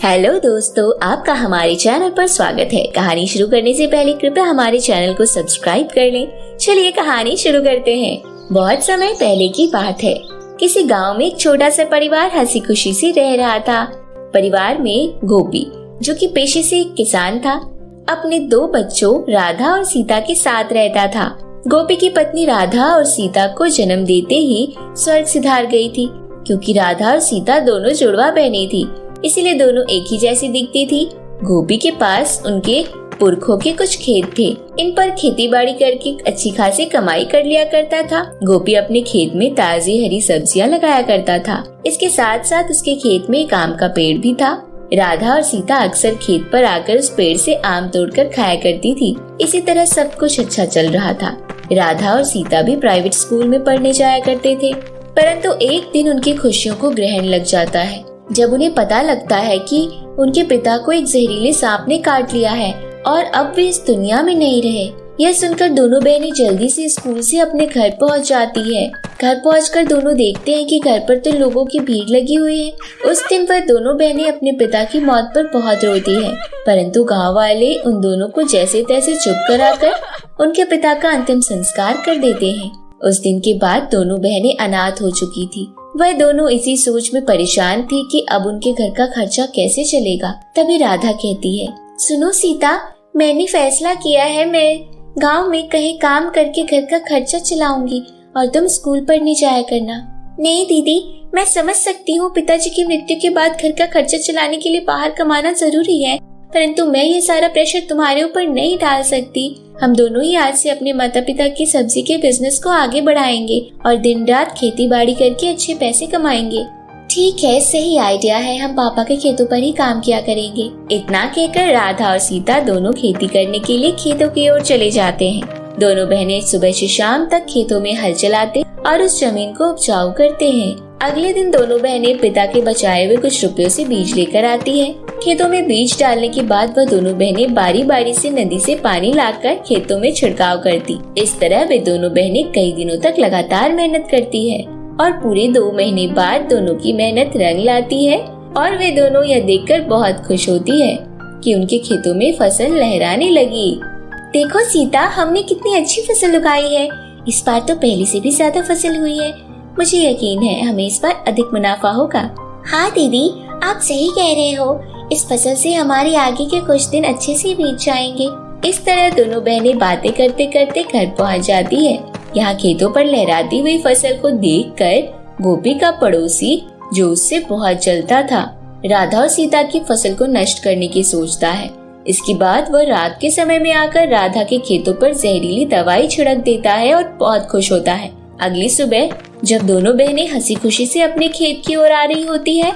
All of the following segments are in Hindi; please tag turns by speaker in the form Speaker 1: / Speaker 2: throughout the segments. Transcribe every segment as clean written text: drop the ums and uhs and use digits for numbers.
Speaker 1: हेलो दोस्तों, आपका हमारे चैनल पर स्वागत है। कहानी शुरू करने से पहले कृपया हमारे चैनल को सब्सक्राइब कर लें। चलिए कहानी शुरू करते हैं। बहुत समय पहले की बात है। किसी गांव में एक छोटा सा परिवार हंसी खुशी से रह रहा था। परिवार में गोपी, जो कि पेशे से एक किसान था, अपने 2 बच्चों राधा और सीता के साथ रहता था। गोपी की पत्नी राधा और सीता को जन्म देते ही स्वर्ग सिधार गई थी, क्योंकि राधा और सीता दोनों जुड़वा बहनें थी, इसीलिए दोनों एक ही जैसी दिखती थी। गोपी के पास उनके पुरखों के कुछ खेत थे। इन पर खेती बाड़ी करके अच्छी खासी कमाई कर लिया करता था। गोपी अपने खेत में ताजी हरी सब्जियां लगाया करता था। इसके साथ साथ उसके खेत में एक आम का पेड़ भी था। राधा और सीता अक्सर खेत पर आकर उस पेड़ से आम तोड़कर खाया करती थी। इसी तरह सब कुछ अच्छा चल रहा था। राधा और सीता भी प्राइवेट स्कूल में पढ़ने जाया करते थे, परंतु एक दिन उनकी खुशियों को ग्रहण लग जाता है, जब उन्हें पता लगता है कि उनके पिता को एक जहरीले सांप ने काट लिया है और अब वे इस दुनिया में नहीं रहे। यह सुनकर दोनों बहनें जल्दी से स्कूल से अपने घर पहुंच जाती है। घर पहुंचकर दोनों देखते हैं कि घर पर तो लोगों की भीड़ लगी हुई है। उस दिन पर दोनों बहनें अपने पिता की मौत पर बहुत रोती है, परंतु गाँव वाले उन दोनों को जैसे तैसे चुप कराकर उनके पिता का अंतिम संस्कार कर देते हैं। उस दिन के बाद दोनों बहनें अनाथ हो चुकी थी। वह दोनों इसी सोच में परेशान थी कि अब उनके घर का खर्चा कैसे चलेगा। तभी राधा कहती है, सुनो सीता, मैंने फैसला किया है, मैं गांव में कहीं काम करके घर का खर्चा चलाऊंगी और तुम स्कूल पढ़ने जाया करना। नहीं दीदी, मैं समझ सकती हूँ पिताजी की मृत्यु के बाद घर का खर्चा चलाने के लिए बाहर कमाना जरूरी है, परंतु मैं ये सारा प्रेशर तुम्हारे ऊपर नहीं डाल सकती। हम दोनों ही आज से अपने माता पिता की सब्जी के बिजनेस को आगे बढ़ाएंगे और दिन रात खेती बाड़ी करके अच्छे पैसे कमाएंगे। ठीक है, सही आइडिया है, हम पापा के खेतों पर ही काम किया करेंगे। इतना कहकर राधा और सीता दोनों खेती करने के लिए खेतों की ओर चले जाते हैं। दोनों बहनें सुबह से शाम तक खेतों में हल चलाते और उस जमीन को उपजाऊ करते हैं। अगले दिन दोनों बहनें पिता के बचाए हुए कुछ रुपयों से बीज लेकर आती हैं। खेतों में बीज डालने के बाद वह दोनों बहनें बारी बारी से नदी से पानी लाकर खेतों में छिड़काव करती। इस तरह वे दोनों बहनें कई दिनों तक लगातार मेहनत करती है और पूरे 2 महीने बाद दोनों की मेहनत रंग लाती है और वे दोनों यह देखकर बहुत खुश होती है कि उनके खेतों में फसल लहराने लगी। देखो सीता, हमने कितनी अच्छी फसल उगाई है। इस बार तो पहले से भी ज्यादा फसल हुई है। मुझे यकीन है हमें इस बार अधिक मुनाफा होगा। हाँ दीदी, आप सही कह रहे हो। इस फसल से हमारे आगे के कुछ दिन अच्छे से बीत जाएंगे। इस तरह दोनों बहनें बातें करते करते घर पहुंच जाती है। यहाँ खेतों पर लहराती हुई फसल को देखकर गोपी का पड़ोसी, जो उससे बहुत जलता था, राधा और सीता की फसल को नष्ट करने की सोचता है। इसके बाद वह रात के समय में आकर राधा के खेतों पर जहरीली दवाई छिड़क देता है और बहुत खुश होता है। अगली सुबह जब दोनों बहनें हंसी खुशी से अपने खेत की ओर आ रही होती है,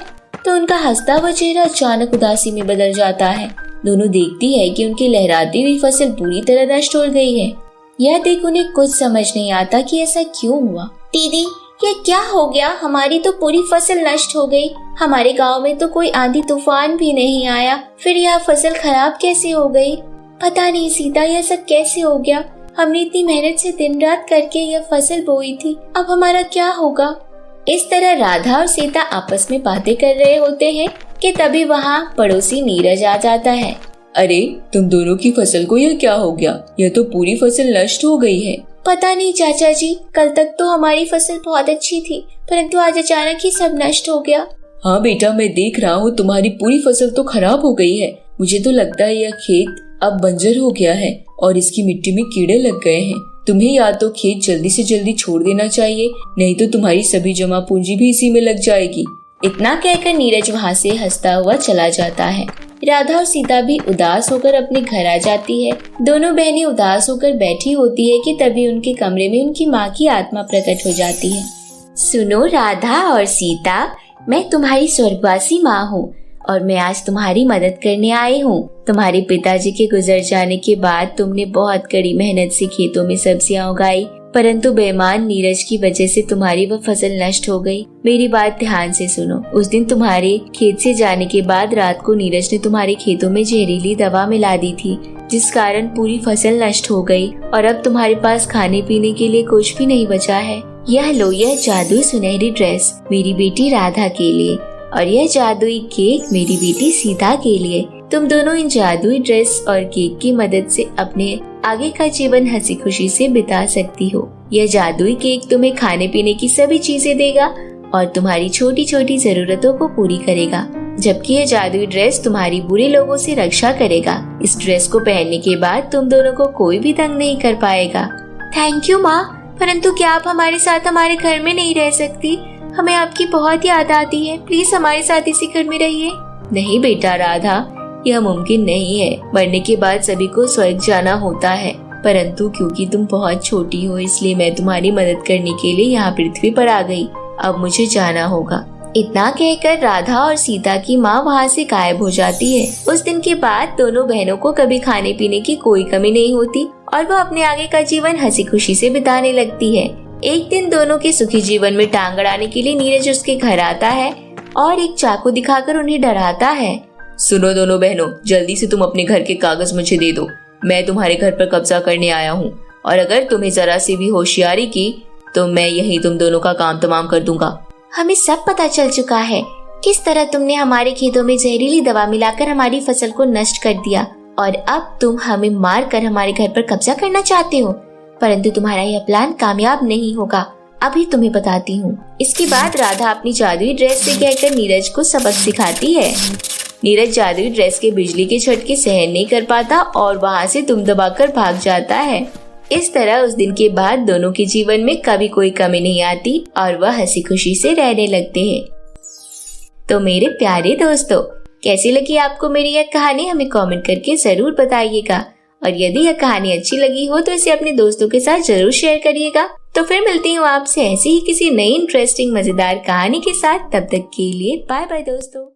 Speaker 1: तो उनका हंसता हुआ चेहरा अचानक उदासी में बदल जाता है। दोनों देखती है कि उनकी लहराती हुई फसल पूरी तरह नष्ट हो गई है। यह देख उन्हें कुछ समझ नहीं आता कि ऐसा क्यों हुआ। दीदी, ये क्या हो गया? हमारी तो पूरी फसल नष्ट हो गई। हमारे गांव में तो कोई आंधी तूफान भी नहीं आया, फिर यह फसल खराब कैसे हो गई? पता नहीं सीता, यह सब कैसे हो गया? हमने इतनी मेहनत से दिन रात करके यह फसल बोई थी, अब हमारा क्या होगा? इस तरह राधा और सीता आपस में बातें कर रहे होते हैं कि तभी वहाँ पड़ोसी नीरज आ जाता है।
Speaker 2: अरे, तुम दोनों की फसल को यह क्या हो गया? यह तो पूरी फसल नष्ट हो गई है।
Speaker 1: पता नहीं चाचा जी, कल तक तो हमारी फसल बहुत अच्छी थी, परंतु आज अचानक ही सब नष्ट हो गया।
Speaker 2: हाँ बेटा, मैं देख रहा हूँ तुम्हारी पूरी फसल तो खराब हो गई है। मुझे तो लगता है यह खेत अब बंजर हो गया है और इसकी मिट्टी में कीड़े लग गए हैं। तुम्हें या तो खेत जल्दी से जल्दी छोड़ देना चाहिए, नहीं तो तुम्हारी सभी जमा पूंजी भी इसी में लग जाएगी।
Speaker 1: इतना कहकर नीरज वहाँ से हंसता हुआ चला जाता है। राधा और सीता भी उदास होकर अपने घर आ जाती है। दोनों बहनें उदास होकर बैठी होती है कि तभी उनके कमरे में उनकी माँ की आत्मा प्रकट हो जाती है। सुनो राधा और सीता, मैं तुम्हारी स्वर्गवासी माँ हूँ और मैं आज तुम्हारी मदद करने आई हूँ। तुम्हारे पिताजी के गुजर जाने के बाद तुमने बहुत कड़ी मेहनत से खेतों में सब्जियां उगाई, परंतु बेईमान नीरज की वजह से तुम्हारी वह फसल नष्ट हो गई। मेरी बात ध्यान से सुनो। उस दिन तुम्हारे खेत से जाने के बाद रात को नीरज ने तुम्हारे खेतों में जहरीली दवा मिला दी थी, जिस कारण पूरी फसल नष्ट हो गई और अब तुम्हारे पास खाने पीने के लिए कुछ भी नहीं बचा है। यह लो, यह जादुई सुनहरी ड्रेस मेरी बेटी राधा के लिए और यह जादुई केक मेरी बेटी सीता के लिए। तुम दोनों इन जादुई ड्रेस और केक की मदद से अपने आगे का जीवन हंसी खुशी से बिता सकती हो। यह जादुई केक तुम्हें खाने पीने की सभी चीजें देगा और तुम्हारी छोटी छोटी जरूरतों को पूरी करेगा, जबकि यह जादुई ड्रेस तुम्हारी बुरे लोगों से रक्षा करेगा। इस ड्रेस को पहनने के बाद तुम दोनों को कोई भी तंग नहीं कर पाएगा।
Speaker 3: थैंक यू माँ, परंतु क्या आप हमारे साथ हमारे घर में नहीं रह सकती? हमें आपकी बहुत याद आती है। प्लीज हमारे साथ इसी घर में रहिए।
Speaker 1: नहीं बेटा राधा, यह मुमकिन नहीं है। मरने के बाद सभी को स्वर्ग जाना होता है, परंतु क्योंकि तुम बहुत छोटी हो इसलिए मैं तुम्हारी मदद करने के लिए यहाँ पृथ्वी पर आ गई। अब मुझे जाना होगा।
Speaker 3: इतना कहकर राधा और सीता की माँ वहाँ से गायब हो जाती है।
Speaker 1: उस दिन के बाद दोनों बहनों को कभी खाने पीने की कोई कमी नहीं होती और वह अपने आगे का जीवन हंसी खुशी से बिताने लगती है। एक दिन दोनों के सुखी जीवन में टांग अड़ाने के लिए नीरज उसके घर आता है और एक चाकू दिखाकर उन्हें डराता है।
Speaker 2: सुनो दोनों बहनों, जल्दी से तुम अपने घर के कागज मुझे दे दो। मैं तुम्हारे घर पर कब्जा करने आया हूँ और अगर तुम्हें जरा सी भी होशियारी की तो मैं यही तुम दोनों का काम तमाम कर दूंगा।
Speaker 3: हमें सब पता चल चुका है किस तरह तुमने हमारे खेतों में जहरीली दवा मिलाकर हमारी फसल को नष्ट कर दिया और अब तुम हमें मार कर हमारे घर पर कब्जा करना चाहते हो, परंतु तुम्हारा यह प्लान कामयाब नहीं होगा। अभी तुम्हें बताती हूँ।
Speaker 1: इसके बाद राधा अपनी जादुई ड्रेस से कहकर नीरज को सबक सिखाती है। नीरज जादुई ड्रेस के बिजली के झटके सहन नहीं कर पाता और वहाँ से दुम दबाकर भाग जाता है। इस तरह उस दिन के बाद दोनों के जीवन में कभी कोई कमी नहीं आती और वह हंसी खुशी से रहने लगते हैं। तो मेरे प्यारे दोस्तों, कैसी लगी आपको मेरी यह कहानी? हमें कमेंट करके जरूर बताइएगा और यदि यह कहानी अच्छी लगी हो तो इसे अपने दोस्तों के साथ जरूर शेयर करिएगा। तो फिर मिलती हूँ आपसे ऐसी ही किसी नई इंटरेस्टिंग मजेदार कहानी के साथ। तब तक के लिए बाय बाय दोस्तों।